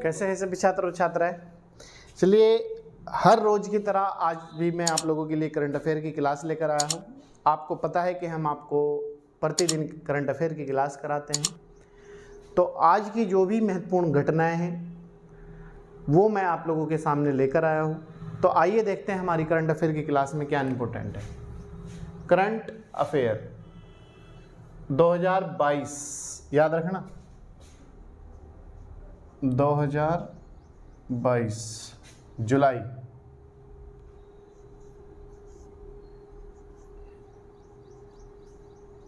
कैसे हैं सभी छात्र और छात्राएं। चलिए, हर रोज की तरह आज भी मैं आप लोगों के लिए करंट अफेयर की क्लास लेकर आया हूं। आपको पता है कि हम आपको प्रतिदिन करंट अफेयर की क्लास कराते हैं, तो आज की जो भी महत्वपूर्ण घटनाएं हैं वो मैं आप लोगों के सामने लेकर आया हूं। तो आइए देखते हैं हमारी करंट अफेयर की क्लास में क्या इम्पोर्टेंट है। करंट अफेयर 2022 याद रखना, 2022 जुलाई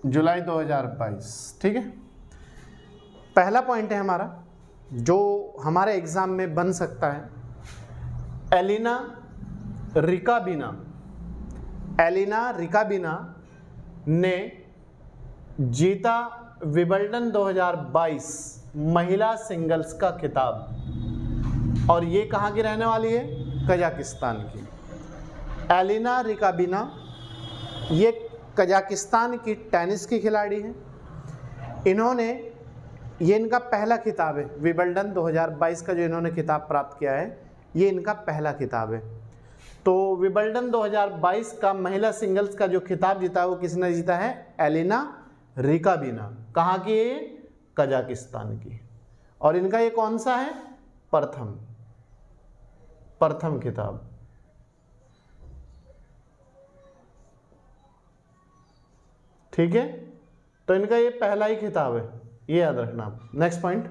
जुलाई 2022, ठीक है। पहला पॉइंट है हमारा जो हमारे एग्जाम में बन सकता है। एलिना रिकाबिना ने जीता विंबलडन 2022 महिला सिंगल्स का खिताब, और ये कहाँ की रहने वाली है? कजाकिस्तान की। एलिना रिकाबिना ये कजाकिस्तान की टेनिस की खिलाड़ी हैं। ये इनका पहला खिताब है। विंबलडन 2022 का जो इन्होंने खिताब प्राप्त किया है, ये इनका पहला खिताब है। तो विंबलडन 2022 का महिला सिंगल्स का जो खिताब जीता है वो किसने जीता है? एलिना रिकाबिना। कहाँ की है? कजाकिस्तान की। और इनका ये कौन सा है? प्रथम खिताब। ठीक है, तो इनका ये पहला ही खिताब है, ये याद रखना आप। नेक्स्ट पॉइंट,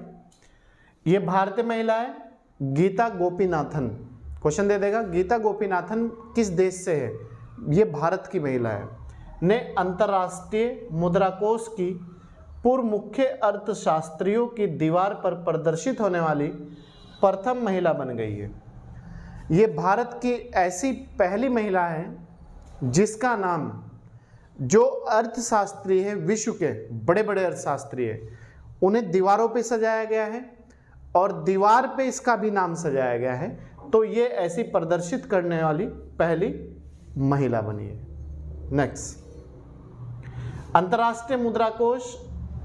ये भारतीय महिला है गीता गोपीनाथन। क्वेश्चन दे देगा, गीता गोपीनाथन किस देश से है? ये भारत की महिला है, ने अंतर्राष्ट्रीय मुद्रा कोष की पूर्व मुख्य अर्थशास्त्रियों की दीवार पर प्रदर्शित होने वाली प्रथम महिला बन गई है। ये भारत की ऐसी पहली महिला है जिसका नाम, जो अर्थशास्त्री है, विश्व के बड़े बड़े अर्थशास्त्री है, उन्हें दीवारों पे सजाया गया है और दीवार पे इसका भी नाम सजाया गया है। तो ये ऐसी प्रदर्शित करने वाली पहली महिला बनी है। नेक्स्ट, अंतर्राष्ट्रीय मुद्रा कोष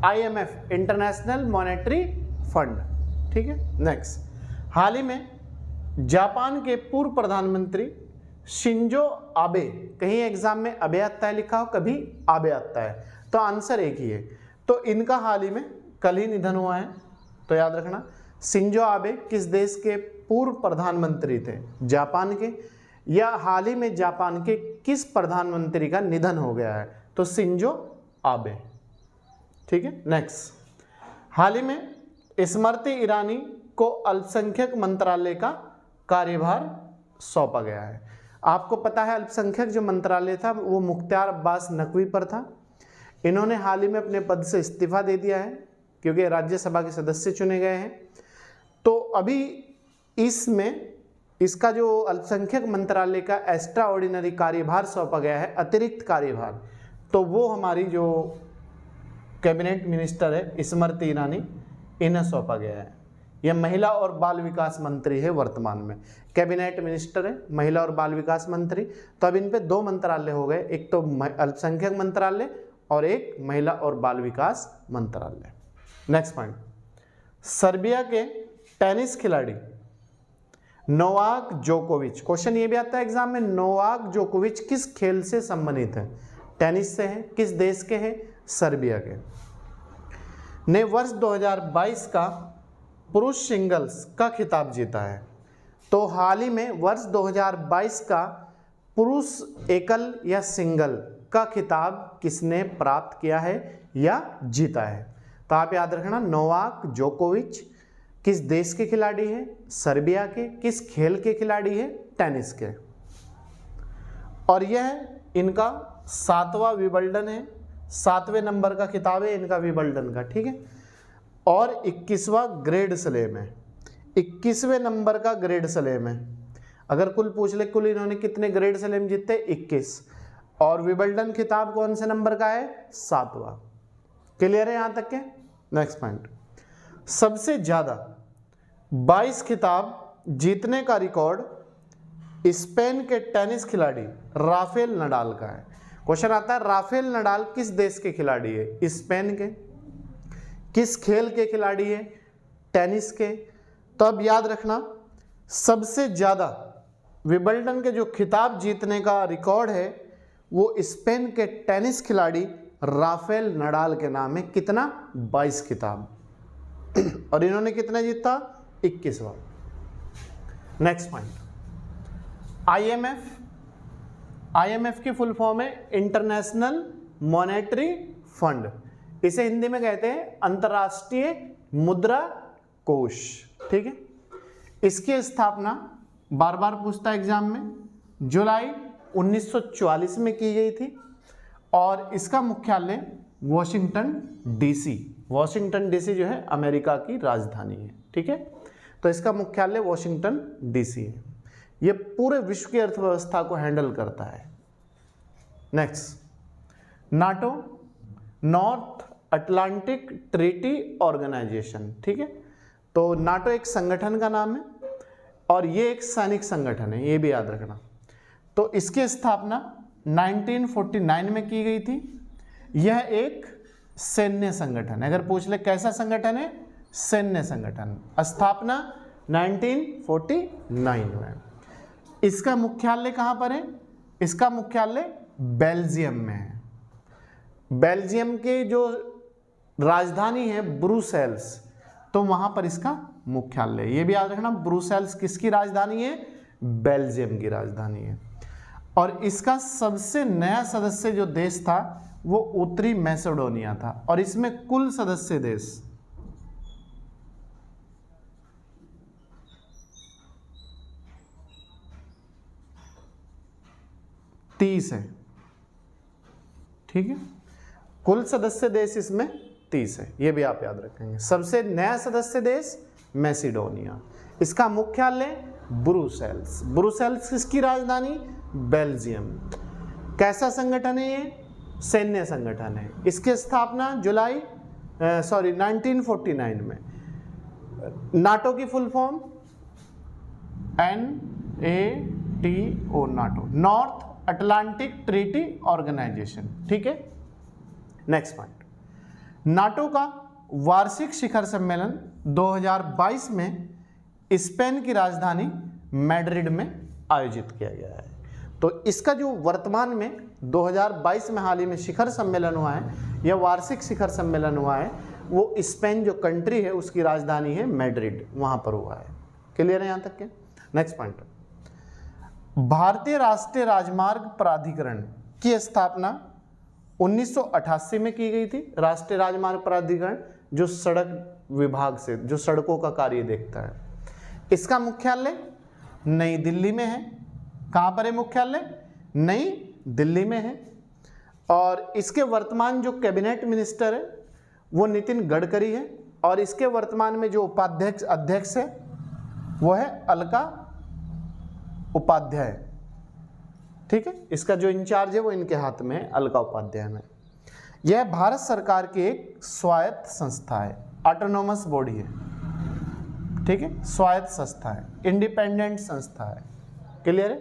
IMF, इंटरनेशनल मॉनेटरी फंड, ठीक है। नेक्स्ट, हाल ही में जापान के पूर्व प्रधानमंत्री शिंजो आबे, कहीं एग्जाम में अबे आता है लिखा हो, कभी आबे आता है, तो आंसर एक ही है। तो इनका हाल ही में कल ही निधन हुआ है, तो याद रखना। शिंजो आबे किस देश के पूर्व प्रधानमंत्री थे? जापान के। या हाल ही में जापान के किस प्रधानमंत्री का निधन हो गया है? तो शिंजो आबे, ठीक है। नेक्स्ट, हाल ही में स्मृति ईरानी को अल्पसंख्यक मंत्रालय का कार्यभार सौंपा गया है। आपको पता है अल्पसंख्यक जो मंत्रालय था वो मुख्तार अब्बास नकवी पर था। इन्होंने हाल ही में अपने पद से इस्तीफा दे दिया है क्योंकि राज्यसभा के सदस्य चुने गए हैं। तो अभी इसमें इसका जो अल्पसंख्यक मंत्रालय का एक्स्ट्रा ऑर्डिनरी कार्यभार सौंपा गया है, अतिरिक्त कार्यभार, तो वो हमारी जो कैबिनेट मिनिस्टर है स्मृति ईरानी, इन्हें सौंपा गया है। यह महिला और बाल विकास मंत्री है वर्तमान में। कैबिनेट मिनिस्टर है, महिला और बाल विकास मंत्री। तो अब इन पे दो मंत्रालय हो गए, एक तो अल्पसंख्यक मंत्रालय और एक महिला और बाल विकास मंत्रालय। नेक्स्ट पॉइंट, सर्बिया के टेनिस खिलाड़ी नोवाक जोकोविच, क्वेश्चन ये भी आता है एग्जाम में, नोवाक जोकोविच किस खेल से संबंधित है? टेनिस से है। किस देश के हैं? सर्बिया के। ने वर्ष 2022 का पुरुष सिंगल्स का खिताब जीता है। तो हाल ही में वर्ष 2022 का पुरुष एकल या सिंगल का खिताब किसने प्राप्त किया है या जीता है? तो आप याद रखना, नोवाक जोकोविच किस देश के खिलाड़ी हैं? सर्बिया के। किस खेल के खिलाड़ी हैं? टेनिस के। और यह इनका 7वां विंबलडन है, 7वें नंबर का खिताब है इनका विंबलडन का, ठीक है। और 21वां ग्रेड स्लैम है, 21वें नंबर का ग्रेड स्लैम है। अगर कुल पूछ ले कुल इन्होंने कितने ग्रेड स्लैम जीते? 21। और विंबलडन खिताब कौन से नंबर का है? 7वां। क्लियर है यहां तक के? नेक्स्ट पॉइंट, सबसे ज्यादा 22 खिताब जीतने का रिकॉर्ड स्पेन के टेनिस खिलाड़ी राफेल नडाल का है। क्वेश्चन आता है राफेल नडाल किस देश के खिलाड़ी है? स्पेन के। किस खेल के खिलाड़ी है? टेनिस के। तो अब याद रखना, सबसे ज्यादा विंबलडन के जो खिताब जीतने का रिकॉर्ड है वो स्पेन के टेनिस खिलाड़ी राफेल नडाल के नाम है। कितना? 22 खिताब। और इन्होंने कितना जीता? 21वां। नेक्स्ट पॉइंट, आईएमएफ की फुल फॉर्म है इंटरनेशनल मॉनेटरी फंड। इसे हिंदी में कहते हैं अंतर्राष्ट्रीय मुद्रा कोष। ठीक है। इसकी स्थापना बार बार पूछता है एग्जाम में, जुलाई 1944 में की गई थी और इसका मुख्यालय वॉशिंगटन डीसी। वॉशिंगटन डीसी जो है अमेरिका की राजधानी है। ठीक है। तो इसका मुख्यालय वॉशिंगटन डीसी है। ये पूरे विश्व की अर्थव्यवस्था को हैंडल करता है। Next, NATO, North Atlantic Treaty Organization. ठीक है। तो नाटो एक संगठन का नाम है और ये एक सैनिक संगठन है, ये भी याद रखना। तो इसकी स्थापना 1949 में की गई थी। यह एक सैन्य संगठन है। अगर पूछ ले कैसा संगठन है? सैन्य संगठन। स्थापना 1949 में। इसका मुख्यालय कहां पर है? इसका मुख्यालय बेल्जियम में है। बेल्जियम के जो राजधानी है ब्रुसेल्स, तो वहां पर इसका मुख्यालय है। ये भी याद रखना, ब्रुसेल्स किसकी राजधानी है? बेल्जियम की राजधानी है। और इसका सबसे नया सदस्य जो देश था वो उत्तरी मैसेडोनिया था और इसमें कुल सदस्य देश 30 है। ठीक है। कुल सदस्य देश इसमें 30 है, ये भी आप याद रखेंगे। सबसे नया सदस्य देश मैसेडोनिया। इसका मुख्यालय ब्रुसेल्स। ब्रुसेल्स किसकी राजधानी? बेल्जियम। कैसा संगठन है ये? सैन्य संगठन है। इसकी स्थापना 1949 में। नाटो की full form NATO, NATO, North Atlantic Treaty Organization. ठीक है। नेक्स्ट पॉइंट, नाटो का वार्षिक शिखर सम्मेलन 2022 में स्पेन की राजधानी मैड्रिड में आयोजित किया गया है। तो इसका जो वर्तमान में 2022 में हाल ही में शिखर सम्मेलन हुआ है, यह वार्षिक शिखर सम्मेलन हुआ है, वो स्पेन जो कंट्री है उसकी राजधानी है मैड्रिड, वहां पर हुआ है। क्लियर है यहां तक के? नेक्स्ट पॉइंट, भारतीय राष्ट्रीय राजमार्ग प्राधिकरण की स्थापना 1988 में की गई थी। राष्ट्रीय राजमार्ग प्राधिकरण जो सड़क विभाग से, जो सड़कों का कार्य देखता है। इसका मुख्यालय नई दिल्ली में है। कहां पर है मुख्यालय? नई दिल्ली में है। और इसके वर्तमान जो कैबिनेट मिनिस्टर है वो नितिन गडकरी है और इसके वर्तमान में जो अध्यक्ष है वो है अलका उपाध्याय। ठीक है। इसका जो इंचार्ज है वो इनके हाथ में है, अलका उपाध्याय में। यह भारत सरकार की एक स्वायत्त संस्था है, ऑटोनोमस बॉडी है। ठीक है। स्वायत्त संस्था है, इंडिपेंडेंट संस्था है। क्लियर है?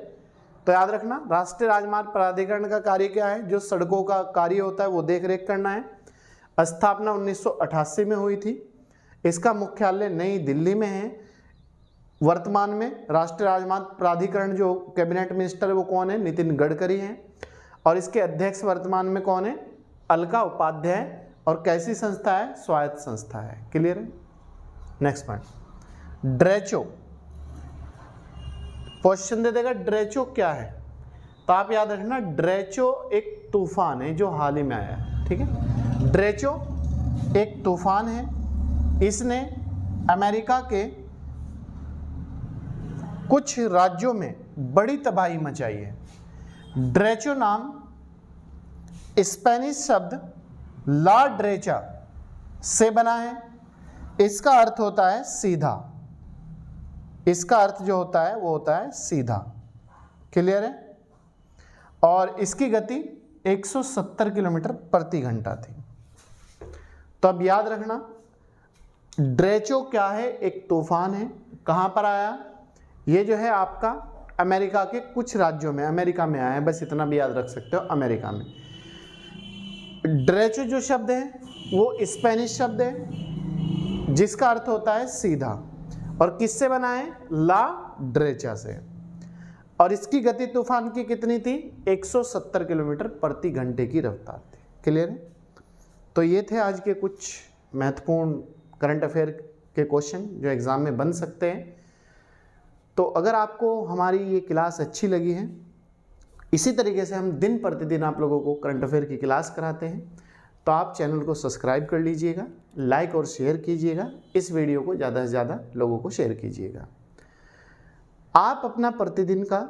तो याद रखना, राष्ट्रीय राजमार्ग प्राधिकरण का कार्य क्या है? जो सड़कों का कार्य होता है वो देख रेख करना है। स्थापना 1988 में हुई थी। इसका मुख्यालय नई दिल्ली में है। वर्तमान में राष्ट्रीय राजमार्ग प्राधिकरण जो कैबिनेट मिनिस्टर है वो कौन है? नितिन गडकरी हैं। और इसके अध्यक्ष वर्तमान में कौन है? अलका उपाध्याय। और कैसी संस्था है? स्वायत्त संस्था है। क्लियर है? नेक्स्ट पॉइंट, ड्रेचो। क्वेश्चन दे देगा ड्रेचो क्या है, तो आप याद रखना ड्रेचो एक तूफान है जो हाल ही में आया है। ठीक है। ड्रेचो एक तूफान है। इसने अमेरिका के कुछ राज्यों में बड़ी तबाही मचाई है। ड्रेचो नाम स्पेनिश शब्द ला ड्रेचा से बना है। इसका अर्थ होता है सीधा। इसका अर्थ जो होता है वो होता है सीधा। क्लियर है? और इसकी गति 170 किलोमीटर प्रति घंटा थी। तो अब याद रखना ड्रेचो क्या है? एक तूफान है। कहां पर आया? ये जो है आपका अमेरिका के कुछ राज्यों में, अमेरिका में आया है, बस इतना भी याद रख सकते हो, अमेरिका में। डेरेचो जो शब्द है वो स्पेनिश शब्द है जिसका अर्थ होता है सीधा, और किससे बना है? ला ड्रेचा से। और इसकी गति तूफान की कितनी थी? 170 किलोमीटर प्रति घंटे की रफ्तार थी। क्लियर है? तो ये थे आज के कुछ महत्वपूर्ण करंट अफेयर के क्वेश्चन जो एग्ज़ाम में बन सकते हैं। तो अगर आपको हमारी ये क्लास अच्छी लगी है, इसी तरीके से हम दिन प्रतिदिन आप लोगों को करंट अफेयर की क्लास कराते हैं, तो आप चैनल को सब्सक्राइब कर लीजिएगा, लाइक और शेयर कीजिएगा, इस वीडियो को ज़्यादा से ज़्यादा लोगों को शेयर कीजिएगा। आप अपना प्रतिदिन का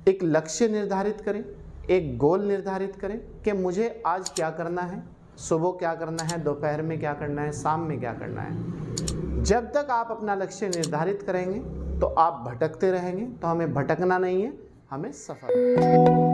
एक लक्ष्य निर्धारित करें, एक गोल निर्धारित करें कि मुझे आज क्या करना है, सुबह क्या करना है, दोपहर में क्या करना है, शाम में क्या करना है। जब तक आप अपना लक्ष्य निर्धारित करेंगे तो आप भटकते रहेंगे, तो हमें भटकना नहीं है, हमें सफल